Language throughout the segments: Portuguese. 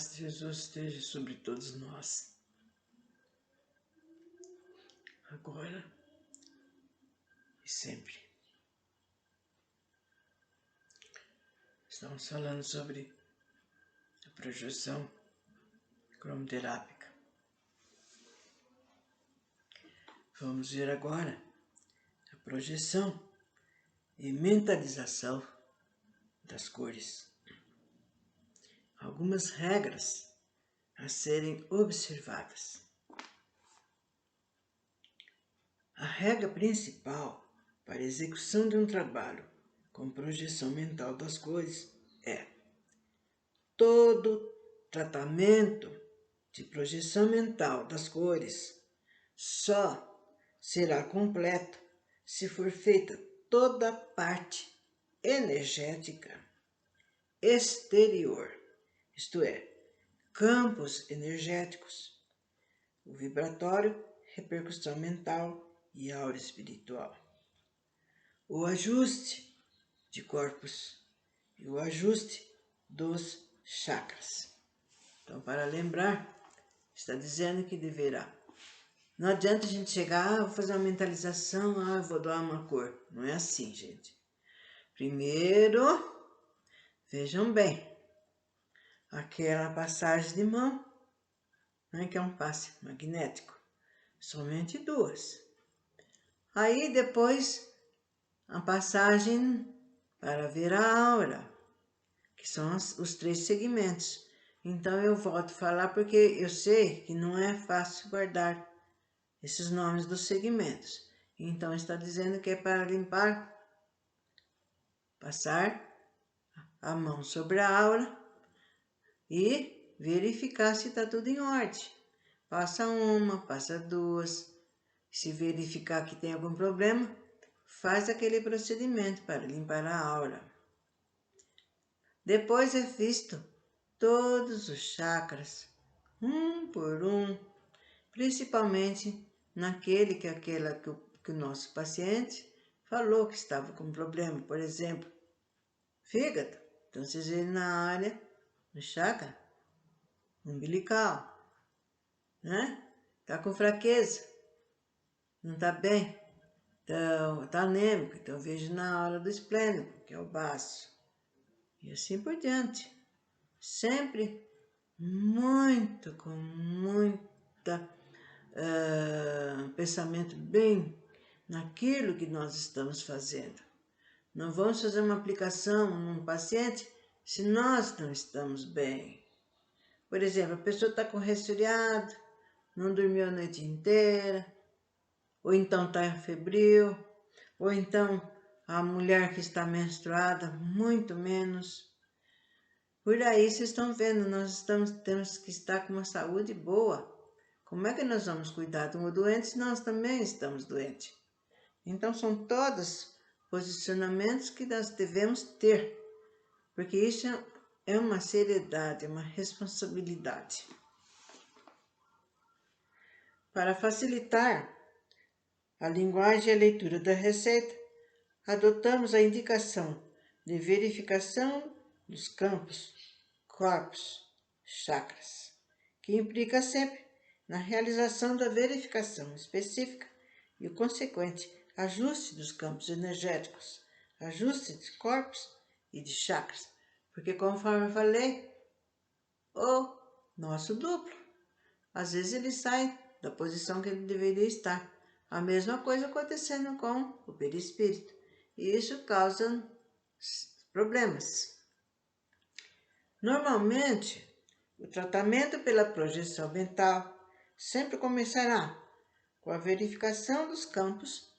paz de Jesus esteja sobre todos nós, agora e sempre. Estamos falando sobre a projeção cromoterápica. Vamos ver agora a projeção e mentalização das cores. Algumas regras a serem observadas. A regra principal para a execução de um trabalho com projeção mental das cores é: todo tratamento de projeção mental das cores só será completo se for feita toda a parte energética exterior, isto é, campos energéticos, o vibratório, repercussão mental e aura espiritual, o ajuste de corpos e o ajuste dos chakras. Então, para lembrar, está dizendo que deverá. Não adianta a gente chegar, vou fazer uma mentalização, eu vou doar uma cor. Não é assim, gente. Primeiro, vejam bem, aquela passagem de mão, né, que é um passe magnético, somente duas. Aí depois a passagem para ver a aura, que são os 3 segmentos. Então eu volto a falar porque eu sei que não é fácil guardar esses nomes dos segmentos. Então está dizendo que é para limpar, passar a mão sobre a aura e verificar se está tudo em ordem. Passa uma, passa duas. Se verificar que tem algum problema, faz aquele procedimento para limpar a aura. Depois é visto todos os chakras, um por um, principalmente naquele que o nosso paciente falou que estava com problema, por exemplo, fígado. Então, vocês veem na área, no chakra umbilical, né? Está com fraqueza, não está bem, está anêmico, então eu vejo na aura do esplênico, que é o baço, e assim por diante. Sempre com muita pensamento bem naquilo que nós estamos fazendo. Não vamos fazer uma aplicação num paciente se nós não estamos bem. Por exemplo, a pessoa está com resfriado, não dormiu a noite inteira, ou então está febril, ou então a mulher que está menstruada, muito menos. Por aí vocês estão vendo, temos que estar com uma saúde boa. Como é que nós vamos cuidar de um doente se nós também estamos doentes? Então são todos posicionamentos que nós devemos ter, porque isso é uma seriedade, é uma responsabilidade. Para facilitar a linguagem e a leitura da receita, adotamos a indicação de verificação dos campos, corpos, chakras, que implica sempre na realização da verificação específica e o consequente ajuste dos campos energéticos, ajuste de corpos e de chakras, porque conforme eu falei, o nosso duplo, às vezes ele sai da posição que ele deveria estar. A mesma coisa acontecendo com o perispírito, e isso causa problemas. Normalmente, o tratamento pela projeção mental sempre começará com a verificação dos campos,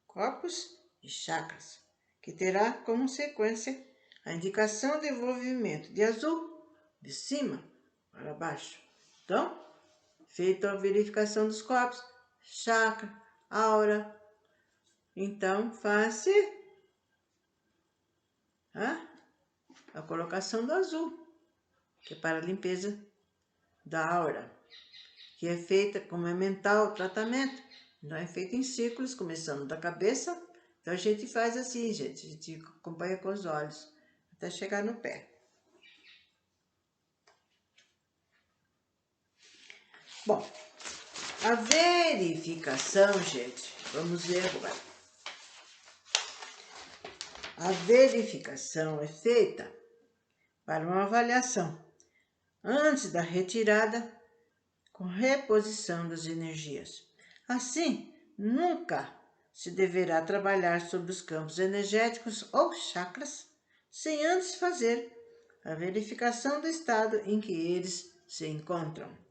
corpos e chakras, que terá como sequência a indicação de envolvimento de azul de cima para baixo. Então, feita a verificação dos corpos, chakra, aura, então faz-se a colocação do azul, que é para a limpeza da aura, que é feita como é mental o tratamento, então é feito em círculos, começando da cabeça. Então a gente faz assim, gente, a gente acompanha com os olhos, até chegar no pé. Bom, a verificação, gente, vamos ver agora. A verificação é feita para uma avaliação antes da retirada com reposição das energias. Assim, nunca se deverá trabalhar sobre os campos energéticos ou chakras sem antes fazer a verificação do estado em que eles se encontram.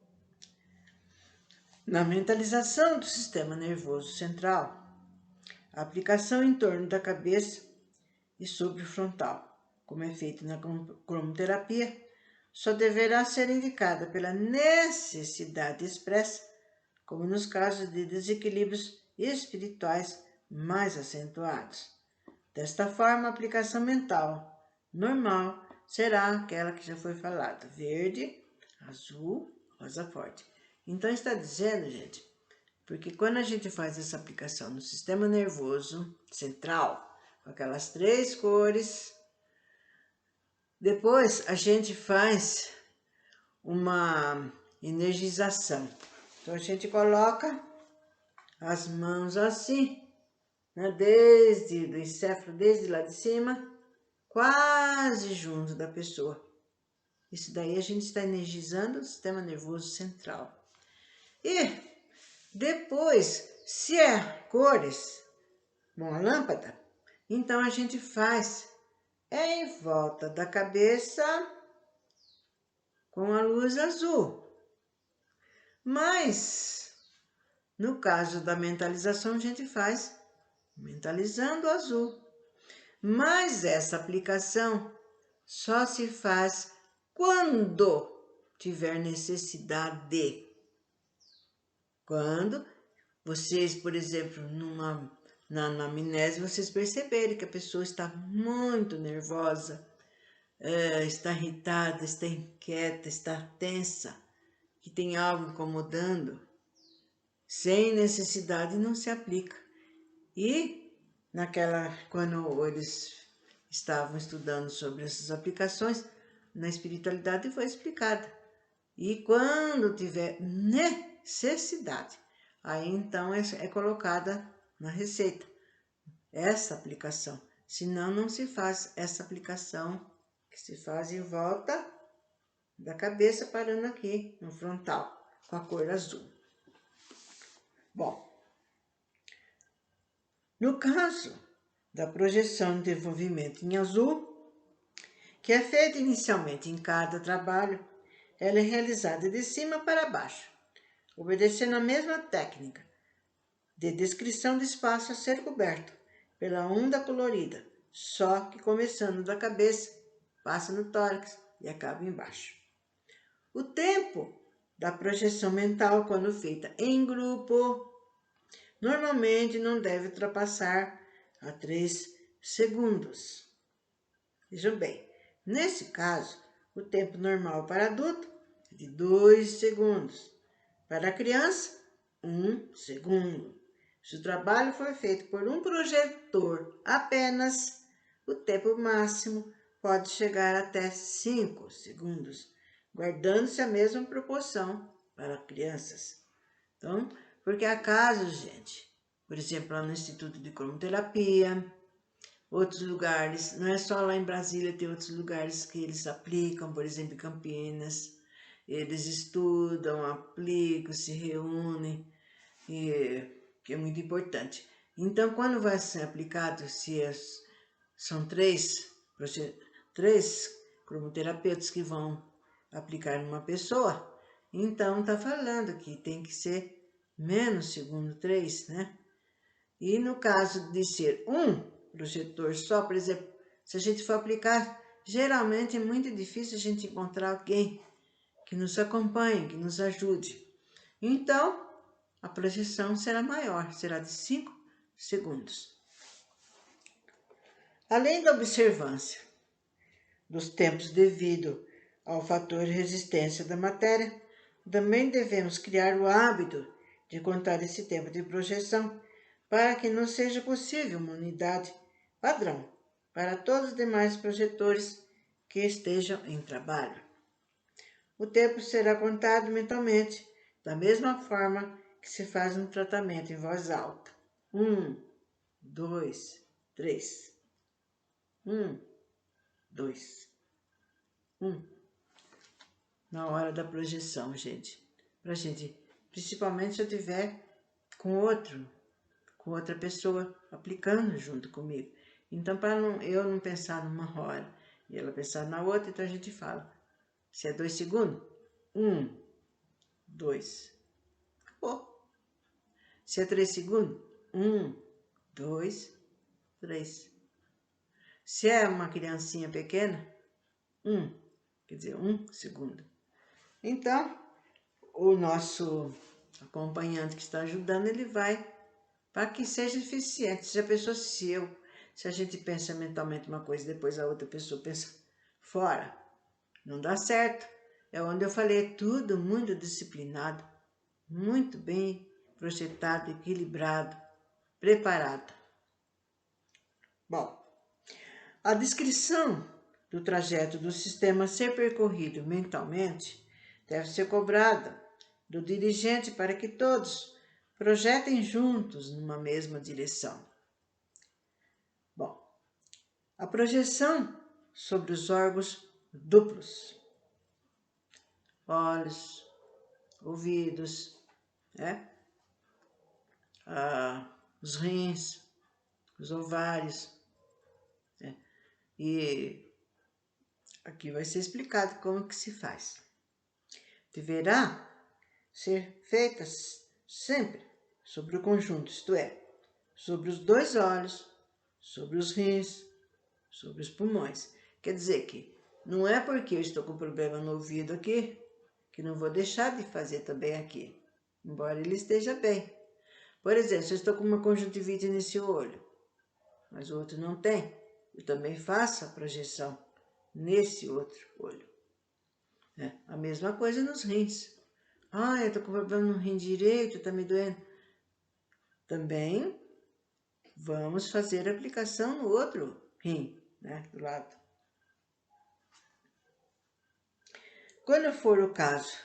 Na mentalização do sistema nervoso central, a aplicação em torno da cabeça e sobre o frontal, como é feito na cromoterapia, só deverá ser indicada pela necessidade expressa, como nos casos de desequilíbrios espirituais mais acentuados. Desta forma, a aplicação mental normal será aquela que já foi falada, verde, azul, rosa forte. Então está dizendo, gente, porque quando a gente faz essa aplicação no sistema nervoso central, com aquelas 3 cores, depois a gente faz uma energização. Então a gente coloca as mãos assim, né, desde o encéfalo, desde lá de cima, quase junto da pessoa. Isso daí a gente está energizando o sistema nervoso central. E depois, se é cores, bom, a lâmpada, então a gente faz em volta da cabeça com a luz azul. Mas, no caso da mentalização, a gente faz mentalizando o azul. Mas essa aplicação só se faz quando tiver necessidade. Quando vocês, por exemplo, na anamnese, vocês perceberem que a pessoa está muito nervosa, está irritada, está inquieta, está tensa, que tem algo incomodando, sem necessidade não se aplica. E quando eles estavam estudando sobre essas aplicações, na espiritualidade foi explicada. E quando tiver necessidade, aí então é colocada na receita essa aplicação. Senão não se faz essa aplicação que se faz em volta da cabeça, parando aqui no frontal, com a cor azul. Bom, no caso da projeção de desenvolvimento em azul, que é feita inicialmente em cada trabalho, ela é realizada de cima para baixo, obedecendo a mesma técnica de descrição do espaço a ser coberto pela onda colorida, só que começando da cabeça, passa no tórax e acaba embaixo. O tempo da projeção mental, quando feita em grupo, normalmente não deve ultrapassar a 3 segundos. Vejam bem, nesse caso, o tempo normal para adulto é de 2 segundos. Para a criança, 1 segundo. Se o trabalho for feito por um projetor apenas, o tempo máximo pode chegar até 5 segundos, guardando-se a mesma proporção para crianças. Então, porque há casos, gente, por exemplo, lá no Instituto de Cromoterapia, outros lugares, não é só lá em Brasília, tem outros lugares que eles aplicam, por exemplo, em Campinas, eles estudam, aplicam, se reúnem, que é muito importante. Então, quando vai ser aplicado, são três cromoterapeutas que vão aplicar numa pessoa, então está falando que tem que ser menos segundo 3, né? E no caso de ser um projetor só, por exemplo, se a gente for aplicar, geralmente é muito difícil a gente encontrar alguém que nos acompanhe, que nos ajude. Então, a projeção será maior, será de 5 segundos. Além da observância dos tempos devido ao fator de resistência da matéria, também devemos criar o hábito de contar esse tempo de projeção para que não seja possível uma unidade padrão para todos os demais projetores que estejam em trabalho. O tempo será contado mentalmente da mesma forma que se faz um tratamento em voz alta. 1, 2, 3. 1, 2, 1. Na hora da projeção, gente. Pra gente, principalmente se eu tiver com outra pessoa aplicando junto comigo. Então, para eu não pensar numa hora e ela pensar na outra, então a gente fala. Se é 2 segundos, 1, 2, acabou. Se é 3 segundos, 1, 2, 3. Se é uma criancinha pequena, 1, quer dizer, 1 segundo. Então, o nosso acompanhante que está ajudando, ele vai para que seja eficiente. Se a pessoa, se a gente pensa mentalmente uma coisa e depois a outra pessoa pensa fora, não dá certo. É onde eu falei, é tudo muito disciplinado, muito bem projetado, equilibrado, preparado. Bom, a descrição do trajeto do sistema a ser percorrido mentalmente deve ser cobrada do dirigente para que todos projetem juntos numa mesma direção. Bom, a projeção sobre os órgãos duplos, olhos, ouvidos, né? Os rins, os ovários, né? E aqui vai ser explicado como que se faz. Deverá ser feitas sempre sobre o conjunto, isto é, sobre os 2 olhos, sobre os rins, sobre os pulmões. Quer dizer que não é porque eu estou com problema no ouvido aqui, que não vou deixar de fazer também aqui, embora ele esteja bem. Por exemplo, se eu estou com uma conjuntivite nesse olho, mas o outro não tem, eu também faço a projeção nesse outro olho. A mesma coisa nos rins. Eu estou com problema no rim direito, está me doendo. Também vamos fazer a aplicação no outro rim, né, do lado. Quando for o caso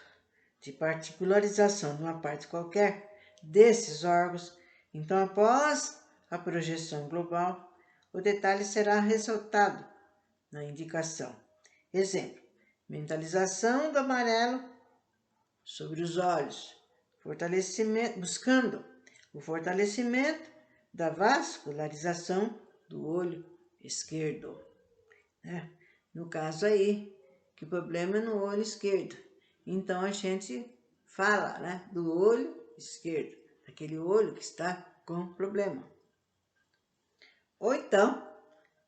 de particularização de uma parte qualquer desses órgãos, então após a projeção global, o detalhe será ressaltado na indicação. Exemplo, mentalização do amarelo sobre os olhos, buscando o fortalecimento da vascularização do olho esquerdo. No caso aí, que o problema é no olho esquerdo. Então, a gente fala, do olho esquerdo, aquele olho que está com problema. Ou então,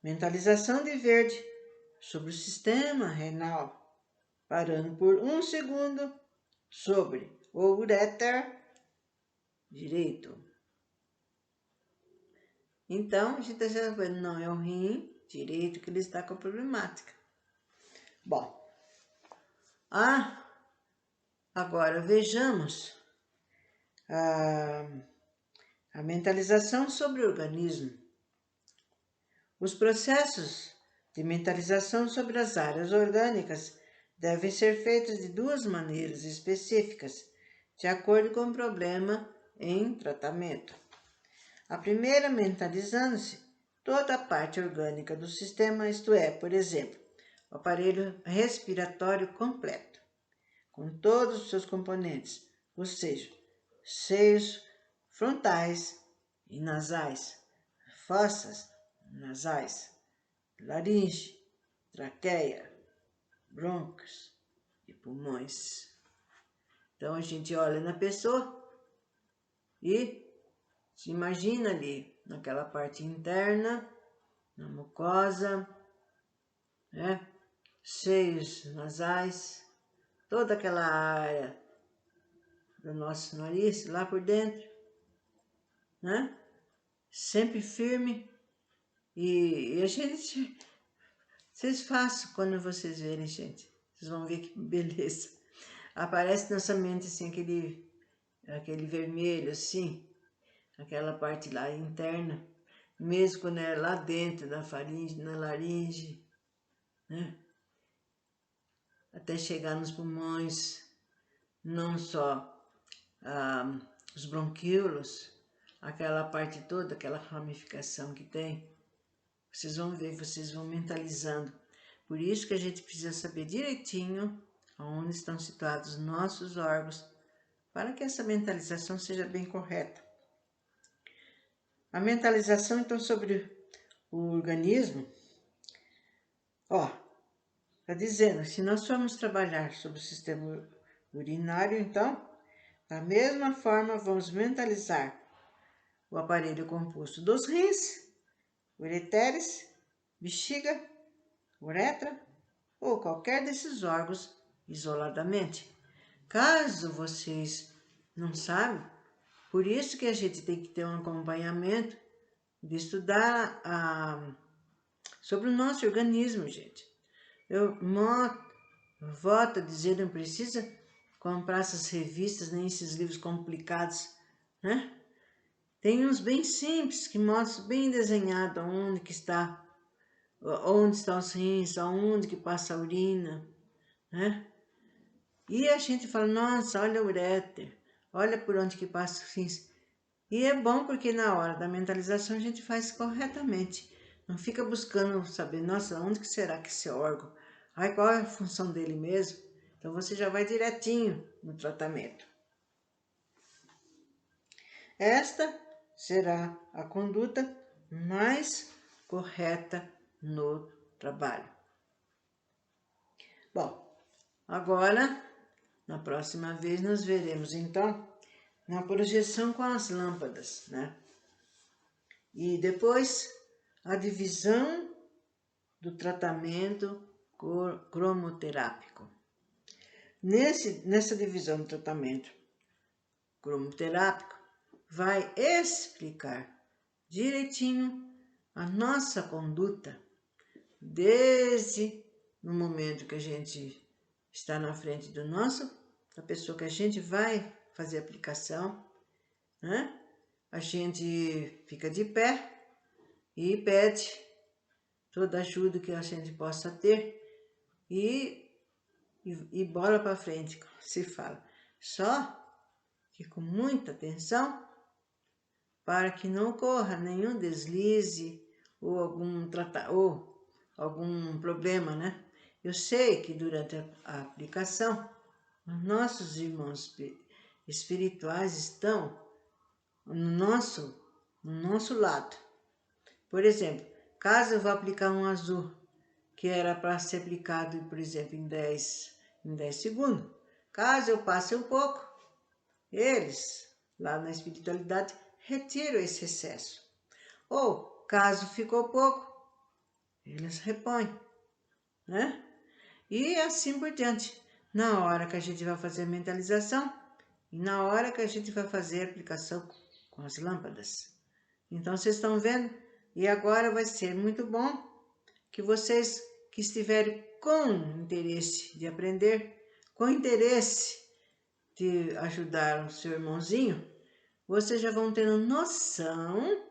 mentalização de verde sobre o sistema renal, parando por 1 segundo sobre o uréter direito. Então, a gente está vendo, não é o rim direito que ele está com a problemática. Bom, agora vejamos a mentalização sobre o organismo. Os processos de mentalização sobre as áreas orgânicas devem ser feitos de 2 maneiras específicas, de acordo com o problema em tratamento. A primeira, mentalizando-se toda a parte orgânica do sistema, isto é, por exemplo, o aparelho respiratório completo, com todos os seus componentes, ou seja, seios frontais e nasais, fossas nasais, laringe, traqueia, brônquios e pulmões. Então a gente olha na pessoa e se imagina ali naquela parte interna, na mucosa, seios nasais, toda aquela área do nosso nariz lá por dentro, sempre firme. E a gente, vocês façam quando vocês verem, gente, vocês vão ver que beleza. Aparece na nossa mente assim aquele vermelho assim, aquela parte lá interna, mesmo quando é lá dentro da faringe, na laringe, até chegar nos pulmões, não só os bronquíolos, aquela parte toda, aquela ramificação que tem. Vocês vão ver, vocês vão mentalizando. Por isso que a gente precisa saber direitinho onde estão situados os nossos órgãos, para que essa mentalização seja bem correta. A mentalização, então, sobre o organismo, está dizendo, se nós formos trabalhar sobre o sistema urinário, então, da mesma forma, vamos mentalizar o aparelho composto dos rins, ureteres, bexiga, uretra ou qualquer desses órgãos isoladamente. Caso vocês não sabem, por isso que a gente tem que ter um acompanhamento de estudar sobre o nosso organismo, gente. Eu volto a dizer, não precisa comprar essas revistas, nem esses livros complicados, né? Tem uns bem simples, que mostram bem desenhado onde estão os rins, onde que passa a urina, né? E a gente fala, nossa, olha o uréter, olha por onde que passa os rins. E é bom porque na hora da mentalização a gente faz corretamente. Não fica buscando saber, nossa, onde que será que esse órgão? Ai, qual é a função dele mesmo? Então você já vai direitinho no tratamento. Esta será a conduta mais correta no trabalho. Bom, agora, na próxima vez, nós veremos, então, na projeção com as lâmpadas, né? E depois, a divisão do tratamento cromoterápico. Nessa divisão do tratamento cromoterápico, vai explicar direitinho a nossa conduta, desde no momento que a gente está na frente da pessoa que a gente vai fazer a aplicação, né? A gente fica de pé e pede toda a ajuda que a gente possa ter e bola para frente, se fala. Só que com muita atenção para que não ocorra nenhum deslize ou algum problema, né? Eu sei que durante a aplicação, os nossos irmãos espirituais estão no nosso lado. Por exemplo, caso eu vá aplicar um azul, que era para ser aplicado, por exemplo, em 10 segundos, caso eu passe um pouco, eles, lá na espiritualidade, retiram esse excesso. Ou, caso ficou pouco, eles repõem, né? E assim por diante. Na hora que a gente vai fazer a mentalização e na hora que a gente vai fazer a aplicação com as lâmpadas. Então, vocês estão vendo? E agora vai ser muito bom que vocês que estiverem com interesse de aprender, com interesse de ajudar o seu irmãozinho, vocês já vão tendo noção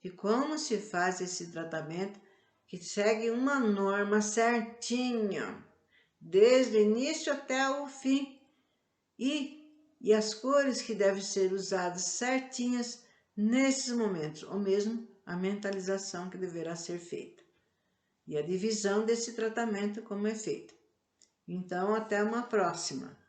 de como se faz esse tratamento que segue uma norma certinha, desde o início até o fim, e as cores que devem ser usadas certinhas nesses momentos, ou mesmo a mentalização que deverá ser feita, e a divisão desse tratamento como é feito. Então, até uma próxima!